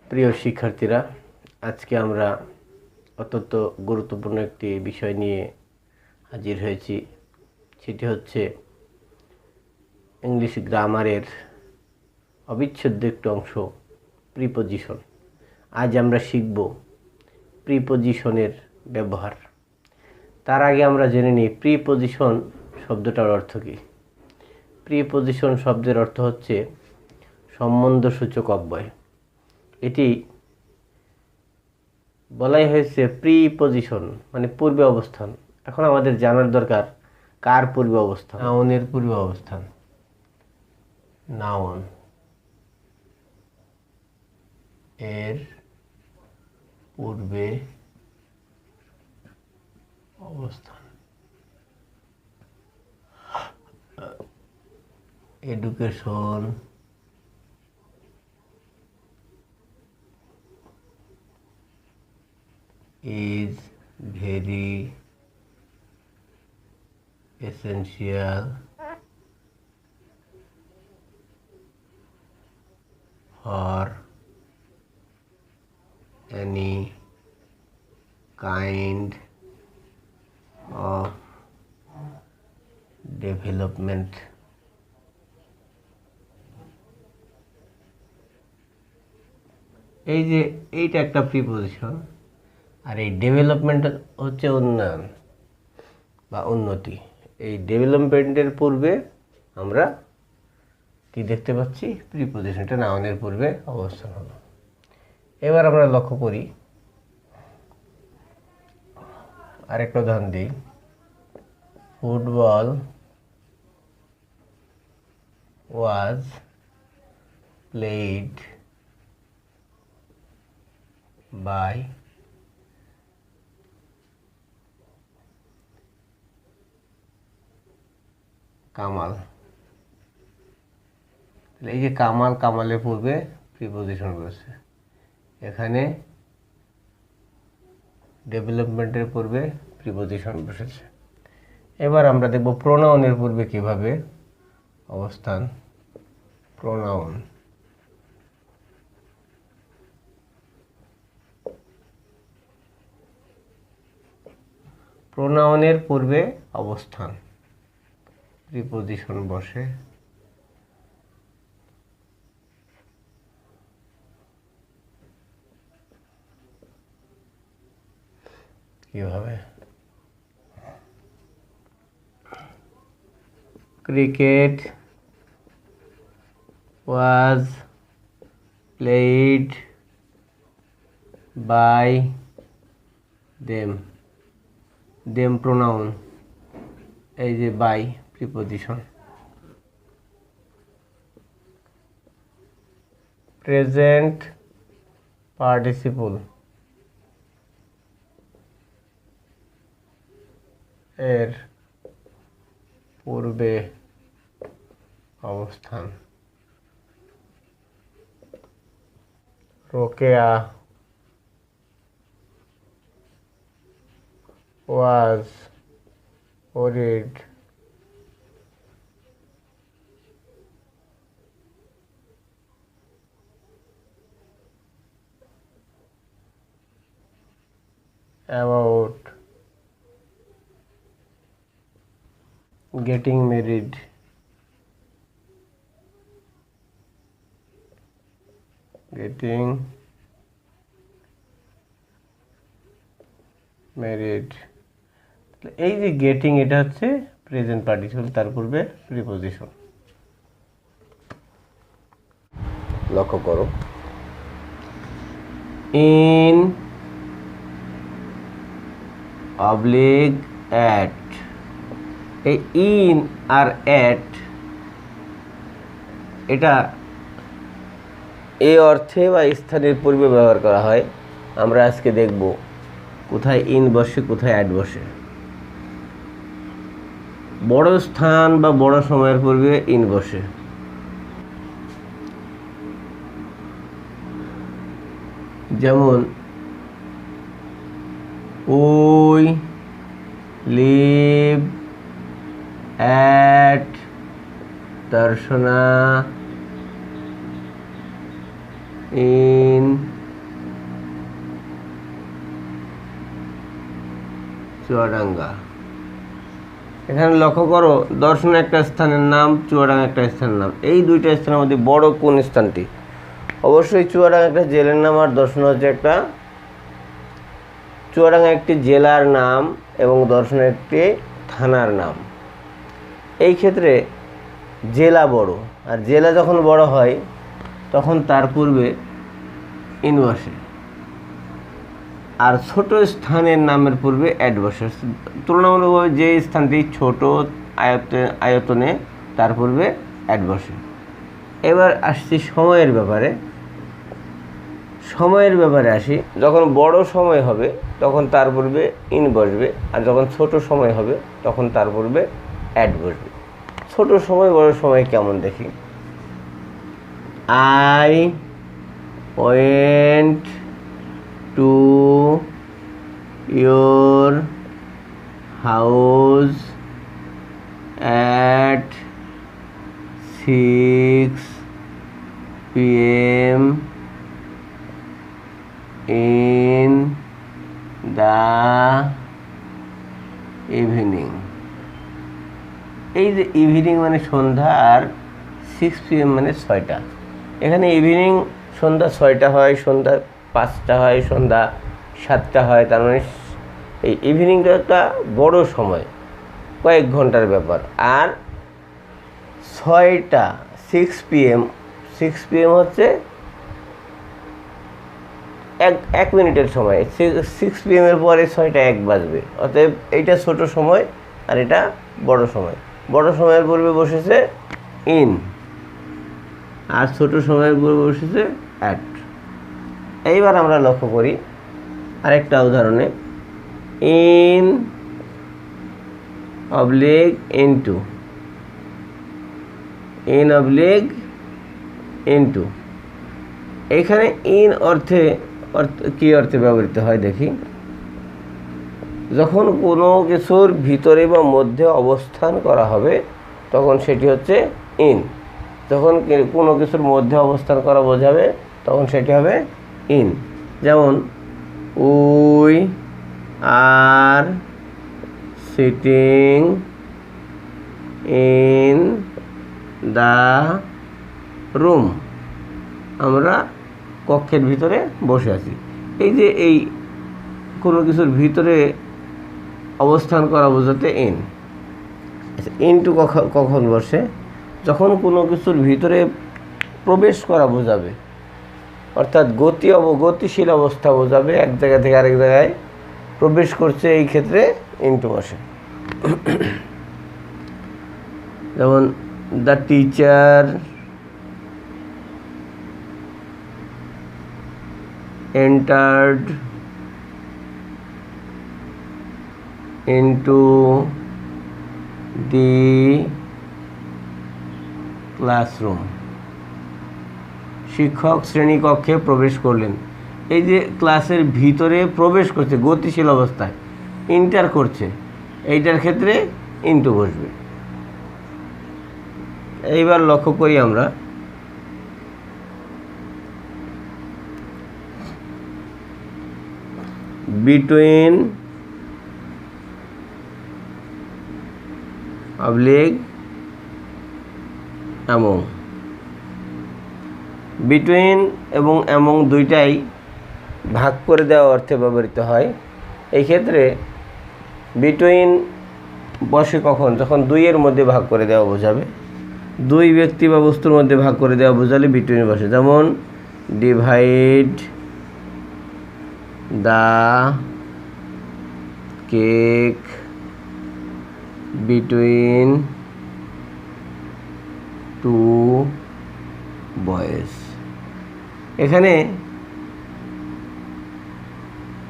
প্রিয় শিক্ষার্থীরা, আজকে আমরা অত্যন্ত গুরুত্বপূর্ণ একটি বিষয় নিয়ে হাজির হয়েছি। সেটি হচ্ছে ইংলিশ গ্রামারের অবিচ্ছেদ্য একটি অংশ, প্রিপোজিশন। আজ আমরা শিখব প্রিপোজিশনের ব্যবহার। তার আগে আমরা জেনে নিই প্রিপোজিশন শব্দটার অর্থ কী। প্রিপোজিশন শব্দের অর্থ হচ্ছে সম্বন্ধসূচক অব্যয়। এটি বলাই হয়েছে প্রিপোজিশন মানে পূর্বে অবস্থান। এখন আমাদের জানার দরকার কার পূর্বে অবস্থান। নাউনের পূর্বে অবস্থান। নাউন এর পূর্বে অবস্থান। Education, is very essential for any kind of development. এই যে এইটা একটা প্রিপোজিশন, আর এই ডেভেলপমেন্ট হচ্ছে উন্নয়ন বা উন্নতি। এই ডেভেলপমেন্টের পূর্বে আমরা কি দেখতে পাচ্ছি? প্রিপোজিশন। এটা নাউনের পূর্বে অবস্থান হলো। এবার আমরা লক্ষ্য করি, আরেকটা উদাহরণ দিই। Football was played by Kamal. এই যে কামাল, কামালের পূর্বে প্রিপোজিশন রয়েছে। এখানে ডেভেলপমেন্টের পূর্বে প্রিপোজিশন বসেছে। এবার আমরা দেখব প্রোনাউনের পূর্বে কিভাবে অবস্থান। প্রোনাউন, প্রোনাউনের পূর্বে অবস্থান প্রিপোজিশন বসে। কিভাবে? Cricket was played by them. Them pronoun, এই যে বাই প্রিপোজিশন। প্রেজেন্ট পার্টিসিপল এর পূর্বে অবস্থান। Rokeya was worried about getting married. Getting married, এই যে গেটিং, এটা হচ্ছে প্রেজেন্ট পার্টিসিপল, তার পূর্বে প্রিপোজিশন। লক্ষ্য করো, ইন অবলিক অ্যাট। এই ইন আর অ্যাট এটা এই অর্থে বা স্থানের পূর্বে ব্যবহার করা হয়। আমরা আজকে দেখব কোথায় ইন বসে, কোথায় অ্যাট বসে। বড় স্থান বা বড় সময়ের পূর্বে ইন বসে। যেমন we live at Darshana in Chuadanga. এখানে লক্ষ্য করো, দর্শন একটা স্থানের নাম, চুয়াডাঙ্গা একটা স্থানের নাম। এই দুইটা স্থানের মধ্যে বড় কোন স্থানটি? অবশ্যই চুয়াডাঙ্গা একটা জেলার নাম, আর দর্শন হচ্ছে একটা, চুয়াডাঙ্গা একটি জেলার নাম এবং দর্শন একটি থানার নাম। এই ক্ষেত্রে জেলা বড়, আর জেলা যখন বড় হয় তখন তার পূর্বে ইন বসে, আর ছোট স্থানের নামের পূর্বে অ্যাড বসে। তুলনামূলকভাবে যে স্থানটি ছোট আয়তনে তার পূর্বে অ্যাড বসে। এবার আসছি সময়ের ব্যাপারে। সময়ের ব্যাপারে আসি, যখন বড় সময় হবে তখন তার পূর্বে ইন বসবে, আর যখন ছোট সময় হবে তখন তার পূর্বে অ্যাড বসবে। ছোট সময় বড় সময় কেমন দেখি। I went to your house at 6 p.m. in the evening. এই যে ইভিনিং মানে সন্ধ্যা, আর 6 p.m. মানে 6টা। এখানে ইভিনিং সন্ধ্যা 6টা হয়, সন্ধ্যা 5টা হয়, সন্ধ্যা 7টা হয়। তার মানে এই ইভিনিংটা একটা বড় সময়, কয়েক ঘন্টার ব্যাপার। আর 6টা 6 p.m. হচ্ছে এক মিনিটের সময়। 6 p.m. এর পরে 6টা 1 বাজবে। অতএব এইটা ছোট সময় আর এটা বড় সময়। বড় সময়ের পূর্বে বসেছে ইন, আর ছোট সময়ের পূর্বে বসেছে অ্যাট। এইবার আমরা লক্ষ্য করি আরেকটা উদাহরণে, in oblique into, in oblique into. এখানে ইন অর্থে কী অর্থে ব্যবহৃত হয় দেখি। যখন কোনো কিছুর ভিতরে বা মধ্যে অবস্থান করা হবে তখন সেটি হচ্ছে ইন। যখন কোনো কিছুর মধ্যে অবস্থান করা বোঝাবে তখন সেটি হবে ইন। যেমন we are sitting in the room, আমরা কক্ষের ভিতরে বসে আছি। এই যে এই কোনো কিছুর ভিতরে অবস্থান করা বোঝাতে ইন। আচ্ছা, ইনটু কখন বসে? যখন কোনো কিছুর ভিতরে প্রবেশ করা বোঝাবে, অর্থাৎ গতিশীল অবস্থা বোঝাবে, এক জায়গা থেকে আরেক জায়গায় প্রবেশ করছে, এই ক্ষেত্রে ইনটু বসে। যেমন the teacher entered into the classroom, শিক্ষক শ্রেণীকক্ষে প্রবেশ করলেন। এই যে ক্লাসের ভিতরে প্রবেশ করছে গতিশীল অবস্থায়, ইন্টার করছে, এইটার ক্ষেত্রে ইনটু বসবে। এইবার লক্ষ্য করি আমরা, between অবলিক among। বিটুইন এবং অ্যামং দুইটাই ভাগ করে দেওয়া অর্থে ব্যবহৃত হয়। এই ক্ষেত্রে বিটুইন বসে কখন? যখন দুইয়ের মধ্যে ভাগ করে দেওয়া বোঝাবে, দুই ব্যক্তি বা বস্তুর মধ্যে ভাগ করে দেওয়া বোঝালে বিটুইন বসে। যেমন divide the cake between two boys. এখানে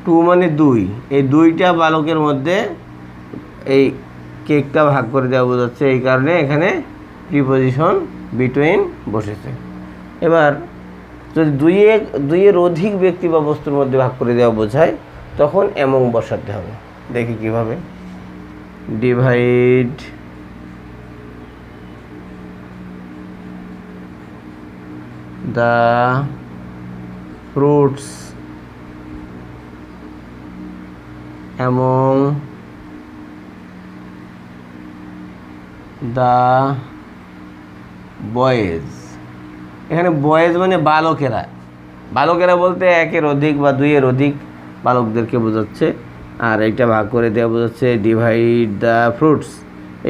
টু মানে দুই, এই দুইটা বালকের মধ্যে এই কেকটা ভাগ করে দেওয়া বোঝাচ্ছে, এই কারণে এখানে প্রিপোজিশন বিটুইন বসেছে। এবার যদি দুইয়ের অধিক ব্যক্তি বা বস্তুর মধ্যে ভাগ করে দেওয়া বোঝায় তখন এমং বসাতে হবে। দেখি কিভাবে। Divide the fruits among the boys. এখানে বয়েজ মানে বালকেরা, বালকেরা বলতে একের অধিক বা দুইয়ের অধিক বালকদেরকে বোঝাচ্ছে। আর এইটা ভাগ করে দেওয়া বোঝাচ্ছে ডিভাইড দ্য ফ্রুটস,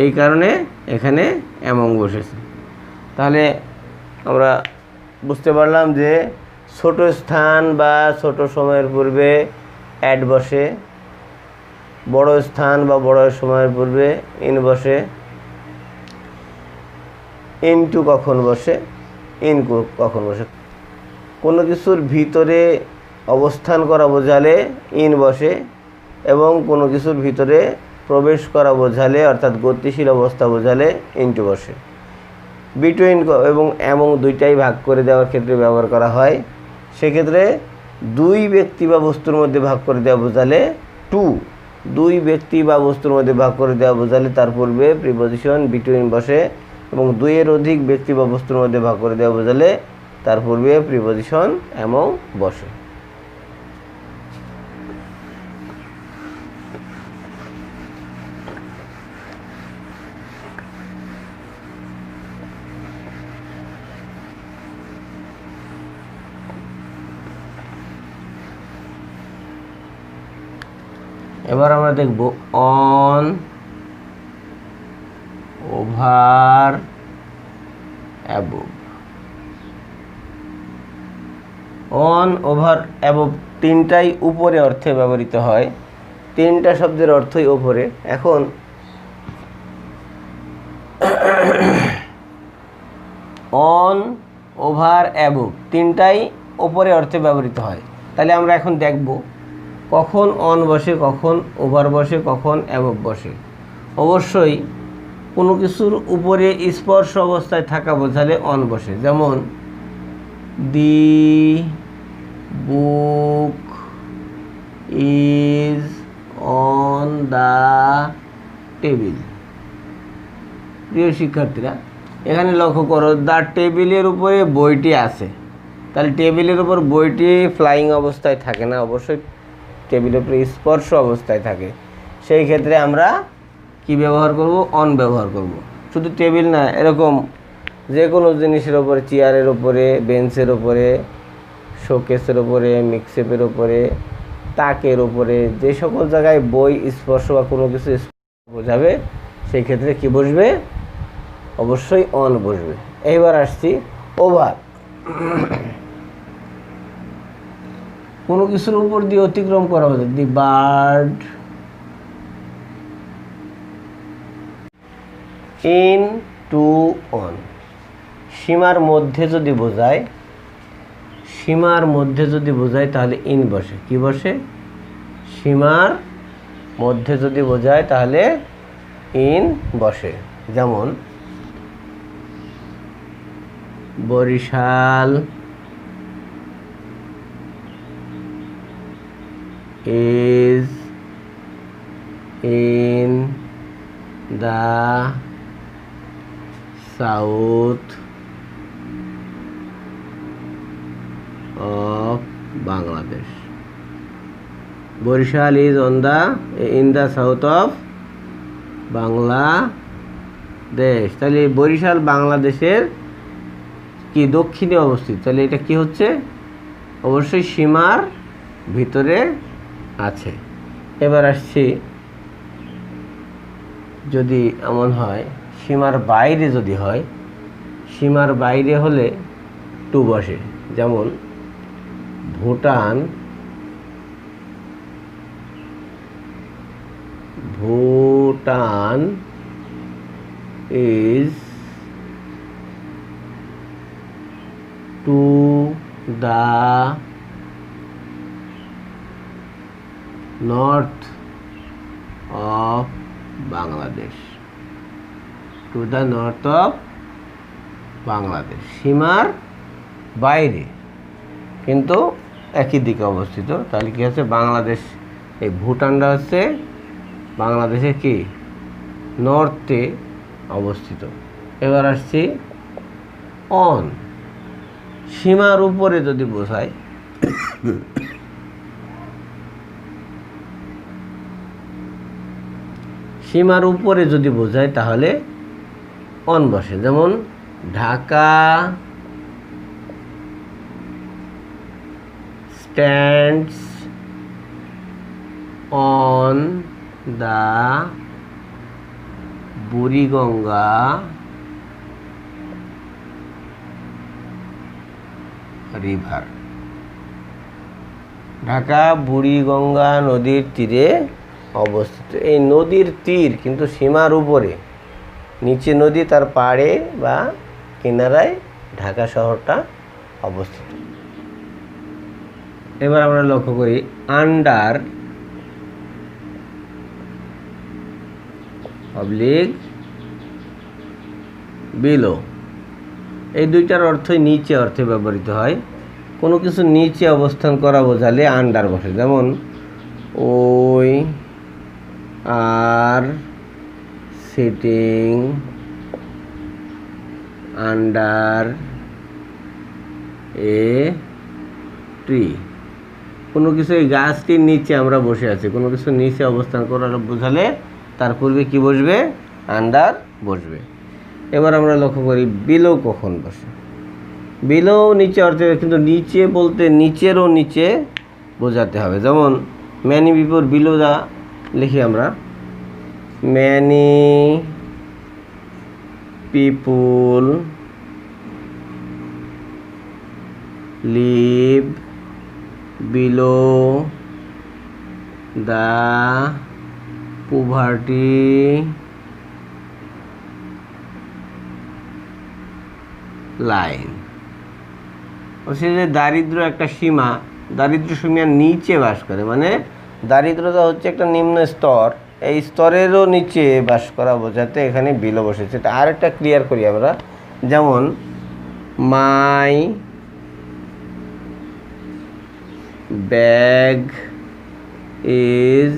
এই কারণে এখানে অ্যামং বসেছে। তাহলে আমরা বুঝতে পারলাম যে ছোট স্থান বা ছোট সময়ের পূর্বে অ্যাড বসে, বড় স্থান বা বড় সময়ের পূর্বে ইন বসে, ইনটু কখন বসে, ইন কখন বসে। কোনো কিছুর ভিতরে অবস্থান করা বোঝালে ইন বসে, এবং কোনো কিছুর ভিতরে প্রবেশ করা বোঝালে অর্থাৎ গতিশীল অবস্থা বোঝালে ইনটু বসে। বিটুইন এবং অ্যামং দুইটাই ভাগ করে দেওয়ার ক্ষেত্রে ব্যবহার করা হয়। সেক্ষেত্রে দুই ব্যক্তি বা বস্তুর মধ্যে ভাগ করে দেওয়া বোঝালে টু, দুই ব্যক্তি বা বস্তুর মধ্যে ভাগ করে দেওয়া বোঝালে তার পূর্বে প্রিপজিশন বিটুইন বসে, এবং দুইয়ের অধিক ব্যক্তি বা বস্তুর মধ্যে ভাগ করে দেওয়া বোঝালে তার পূর্বে প্রিপজিশন অ্যামং বসে। এবার আমরা দেখব on, over, above. On, over, above তিনটাই উপরে অর্থে ব্যবহৃত হয়। তিনটা শব্দের অর্থই উপরে। এখন অন, ওভার, অ্যাবভ তিনটাই উপরে অর্থে ব্যবহৃত হয়। তাহলে আমরা এখন দেখব কখন অন বসে, কখন ওভার বসে, কখন অ্যাবভ বসে। অবশ্যই কোনো কিছুর উপরে স্পর্শ অবস্থায় থাকা বোঝালে অন বসে, যেমন the book is on the table. প্রিয় শিক্ষার্থীরা, এখানে লক্ষ্য করো, দ্য টেবিলের উপরে বইটি আছে। তাহলে টেবিলের উপর বইটি ফ্লাইং অবস্থায় থাকে না, অবশ্যই টেবিলের উপরে স্পর্শ অবস্থায় থাকে। সেই ক্ষেত্রে আমরা কি ব্যবহার করব? অন ব্যবহার করব। শুধু টেবিল না, এরকম যে কোনো জিনিসের ওপরে, চেয়ারের ওপরে, বেঞ্চের ওপরে, শোকেসের ওপরে, মিক্সেপের ওপরে, তাকের ওপরে, যে সকল জায়গায় বই স্পর্শ বা কোনো কিছু বোঝাবে সেই ক্ষেত্রে কি বসবে? অবশ্যই অন বসবে। এইবার আসছি ওভার। কোনো কিছুর উপর দিয়ে অতিক্রম করা হচ্ছে, the bird into on. সীমার মধ্যে যদি বোঝায়, সীমার মধ্যে যদি বোঝায় তাহলে ইন বসে। কি বসে? সীমার মধ্যে যদি বোঝায় তাহলে ইন বসে। যেমন Barishal is in the south of Bangladesh. Borishal is in the south of Bangladesh. তাহলে বরিশাল বাংলাদেশের কি দক্ষিণে অবস্থিত। তাহলে এটা কি হচ্ছে? অবশ্যই সীমার ভিতরে আছে। এবার আসছি, যদি এমন হয় সীমার বাইরে যদি হয়, সীমার বাইরে হলে টু বসে। যেমন Bhutan, Bhutan is to the north of Bangladesh. To the north of Bangladesh. সীমার বাইরে কিন্তু একই দিকে অবস্থিত। তাহলে কি হচ্ছে? বাংলাদেশ, এই ভুটানটা হচ্ছে বাংলাদেশের কি নর্থে অবস্থিত। এবার আসছি অন। সীমার উপরে যদি বোঝায়, সীমার উপরে যদি বোঝায় তাহলে অন বসে, যেমন Dhaka stands on the Buriganga river. Dhaka Buriganga নদীর তীরে অবস্থিত। এই নদীর তীর কিন্তু সীমার উপরে, নিচে নদী, তার পাড়ে বা কিনারায় ঢাকা শহরটা অবস্থিত। এবার আমরা লক্ষ্য করি আন্ডার অবলিক বিলো, এই দুইটার অর্থই নিচে অর্থে ব্যবহৃত হয়। কোনো কিছু নিচে অবস্থান করা বোঝালে আন্ডার বসে, যেমন we are sitting under a tree. কোনো কিছু, এই গাছটির নিচে আমরা বসে আছি, কোনো কিছু নিচে অবস্থান করা বোঝালে তার পূর্বে কি বসবে? আন্ডার বসবে। এবার আমরা লক্ষ্য করি বিলো কখন বসে। বিলো নিচে অর্থে, কিন্তু নিচে বলতে নিচেরও নিচে বোঝাতে হবে। যেমন ম্যানি পিপল বিলো দা লিখি আমরা, many people live below the poverty line. হচ্ছে যে দারিদ্র একটা সীমা, দারিদ্র সীমার নিচে বাস করে, মানে দারিদ্রতা হচ্ছে একটা নিম্ন স্তর, এই স্তরেরও নিচে বাস করা বোঝাতে এখানে বিলো বসেছে। এটা আরেকটা ক্লিয়ার করি আমরা, যেমন my bag is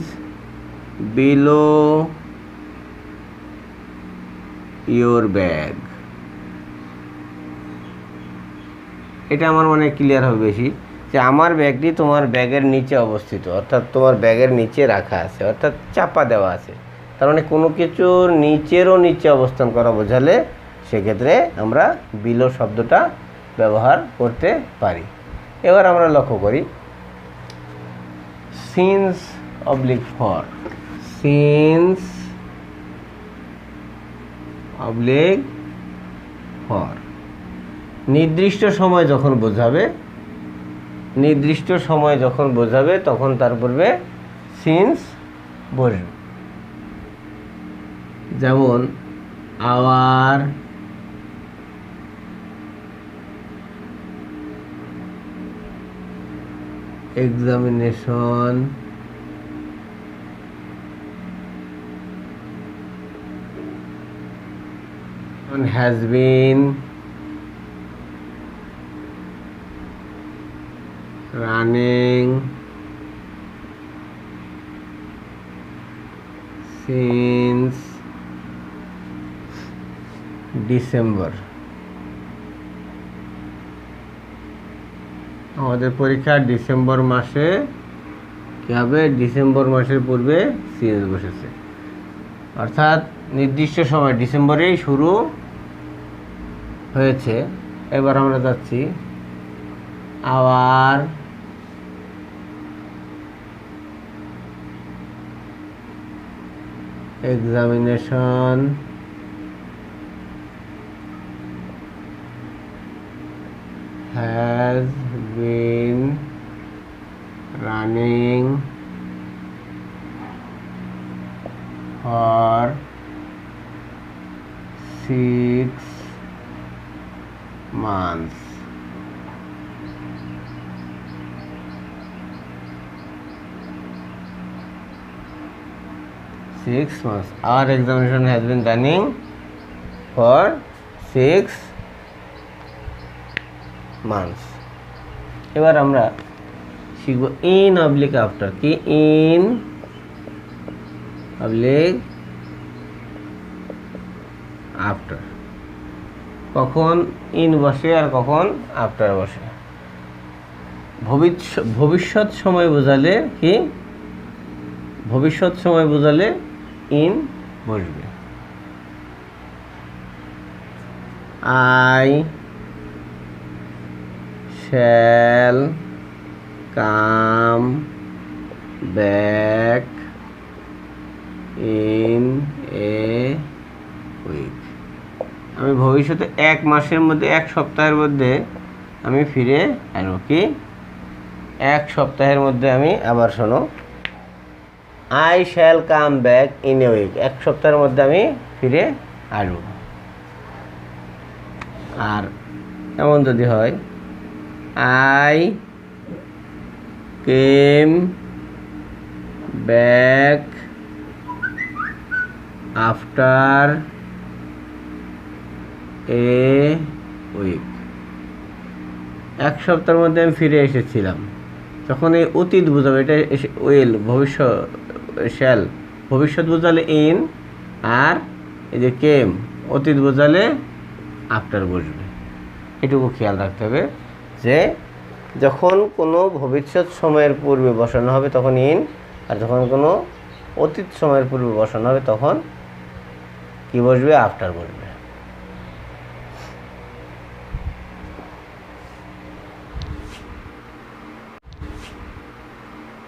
below your bag. এটা আমার মনে ক্লিয়ার হবে বেশি, যে আমার ব্যাগটি তোমার ব্যাগের নিচে অবস্থিত, অর্থাৎ তোমার ব্যাগের নিচে রাখা আছে, অর্থাৎ চাপা দেওয়া আছে। তার মানে কোনো কিছুর নিচেরও নিচে অবস্থান করা বোঝালে সেক্ষেত্রে আমরা বিলো শব্দটা ব্যবহার করতে পারি। এবার আমরা লক্ষ্য করি since oblique for. Since oblique for নির্দিষ্ট সময় যখন বোঝাবে, নির্দিষ্ট সময় যখন বোঝাবে তখন তার পূর্বে সিন্স বসবে। যেমন our examination has been running since December। আমাদের পরীক্ষা ডিসেম্বর মাসে কি হবে? ডিসেম্বর মাসের পূর্বে সিএস বসেছে, অর্থাৎ নির্দিষ্ট সময় ডিসেম্বরেই শুরু হয়েছে। এবার আমরা যাচ্ছি our examination has been running for 6 months। 6 months। Our examination has been running for 6 months। এবার আমরা শিখব ইন অবলিক আফটার। কি? In oblique after. কখন ইন বসে আর কখন আফটার বসে। ভবিষ্যৎ সময় বোঝালে কি? ভবিষ্যৎ সময় বোঝালে ইন বসবে। I shall come back in a week. আমি ভবিষ্যতে 1 মাসের মধ্যে 1 সপ্তাহের মধ্যে আমি ফিরে আসবো। কি 1 সপ্তাহের মধ্যে আমি, আবার শোনো, I shall come back in a week, 1 সপ্তাহের মধ্যে আমি ফিরে আসবো। আর এমন যদি হয় I came back after a week, 1 সপ্তাহের মধ্যে আমি ফিরে এসেছিলাম, তখন এই অতীত বোঝাবে, এটা উইল ভবিষ্যৎ, শ্যাল ভবিষ্যৎ বোঝালে ইন, আর এই যে কেম অতীত বোঝালে আফটার বসবে। এটুকু খেয়াল রাখতে হবে যে যখন কোনো ভবিষ্যৎ সময়ের পূর্বে বসানো হবে তখন ইন, আর যখন কোনো অতীত সময়ের পূর্বে বসানো হবে তখন কি বসবে? আফটার বসবে।